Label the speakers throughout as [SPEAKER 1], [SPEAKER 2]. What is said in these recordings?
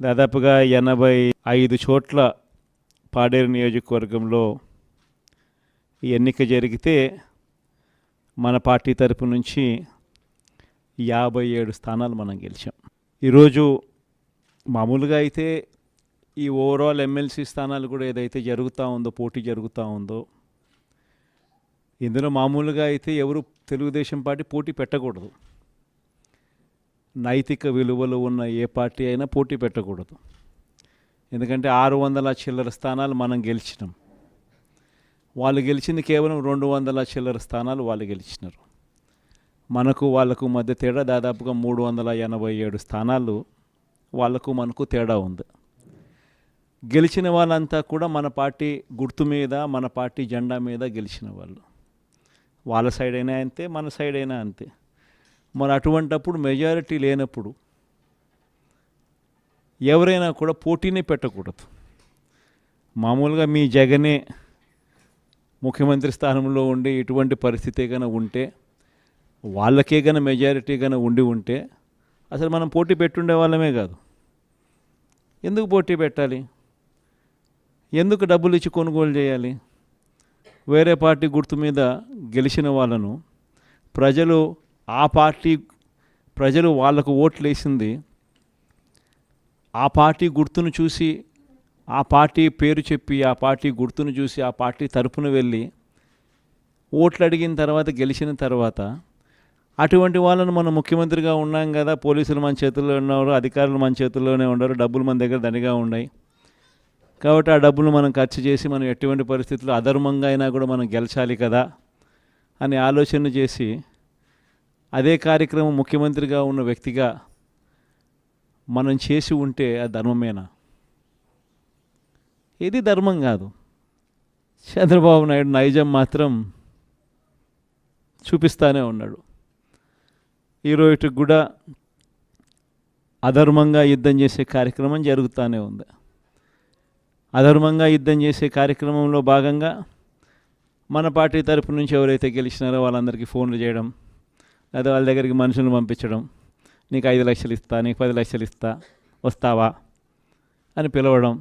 [SPEAKER 1] దాదాపుగా 85 చోట్ల పాడేరు నియోజకవర్గంలో ఈ ఎన్నిక జరిగితే మన పార్టీ తరపు నుంచి 57 స్థానాలు మనం గెలిచాం. ఈరోజు మామూలుగా అయితే ఈ ఓవరాల్ ఎమ్మెల్సీ స్థానాలు కూడా ఏదైతే జరుగుతూ ఉందో, పోటీ జరుగుతూ ఉందో, ఇందులో మామూలుగా అయితే ఎవరు తెలుగుదేశం పార్టీ పోటీ పెట్టకూడదు. నైతిక విలువలు ఉన్న ఏ పార్టీ అయినా పోటీ పెట్టకూడదు. ఎందుకంటే 600 చిల్లర స్థానాలు మనం గెలిచినాం. వాళ్ళు గెలిచింది కేవలం 200 చిల్లర స్థానాలు వాళ్ళు గెలిచినారు. మనకు వాళ్ళకు మధ్య తేడా దాదాపుగా 387 స్థానాలు వాళ్ళకు మనకు తేడా ఉంది. గెలిచిన వాళ్ళంతా కూడా మన పార్టీ గుర్తు మీద, మన పార్టీ జెండా మీద గెలిచిన వాళ్ళు. వాళ్ళ సైడ్ అయినా అంతే, మన సైడ్ అయినా అంతే. మరి అటువంటప్పుడు మెజారిటీ లేనప్పుడు ఎవరైనా కూడా పోటీనే పెట్టకూడదు. మామూలుగా మీ జగనే ముఖ్యమంత్రి స్థానంలో ఉండి ఇటువంటి పరిస్థితి కన్నా ఉంటే, వాళ్ళకే కన్నా మెజారిటీ కన్నా ఉంటే అసలు మనం పోటీ పెట్టుండే వాళ్ళమే కాదు. ఎందుకు పోటీ పెట్టాలి? ఎందుకు డబ్బులు ఇచ్చి కొనుగోలు చేయాలి? వేరే పార్టీ గుర్తు మీద గెలిచిన వాళ్ళను ప్రజలు వాళ్ళకు ఓట్లు వేసింది ఆ పార్టీ గుర్తును చూసి, ఆ పార్టీ పేరు చెప్పి, ఆ పార్టీ గుర్తును చూసి, ఆ పార్టీ తరపున వెళ్ళి ఓట్లు అడిగిన తర్వాత, గెలిచిన తర్వాత అటువంటి వాళ్ళను మనం ముఖ్యమంత్రిగా ఉన్నాం కదా, పోలీసులు మన చేతుల్లో ఉన్నారు, అధికారులు మన చేతుల్లోనే ఉన్నారు, డబ్బులు మన దగ్గర దండిగా ఉన్నాయి కాబట్టి ఆ డబ్బులు మనం ఖర్చు చేసి మనం ఎటువంటి పరిస్థితుల్లో అధర్మంగా అయినా కూడా మనం గెలిచాలి కదా అని ఆలోచన చేసి, అదే కార్యక్రమం ముఖ్యమంత్రిగా ఉన్న వ్యక్తిగా మనం చేసి ఉంటే అది ధర్మమేనా? ఇది ధర్మం కాదు. చంద్రబాబు నాయుడు నైజం మాత్రం చూపిస్తూనే ఉన్నాడు. ఈరోజుకి కూడా అధర్మంగా యుద్ధం చేసే కార్యక్రమం జరుగుతూనే ఉంది. అధర్మంగా యుద్ధం చేసే కార్యక్రమంలో భాగంగా మన పార్టీ తరపు నుంచి ఎవరైతే గెలిచినారో వాళ్ళందరికీ ఫోన్లు చేయడం, లేదా వాళ్ళ దగ్గరికి మనుషులను పంపించడం, నీకు 5 లక్షలు ఇస్తా, నీకు 10 లక్షలు ఇస్తా, వస్తావా అని పిలవడం,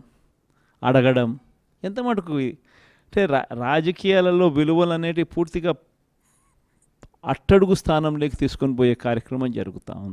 [SPEAKER 1] అడగడం. ఎంత మటుకు అంటే రాజకీయాలలో విలువలు అనేటివి పూర్తిగా అట్టడుగు స్థానంలోకి తీసుకొని పోయే కార్యక్రమం జరుగుతూ ఉంది.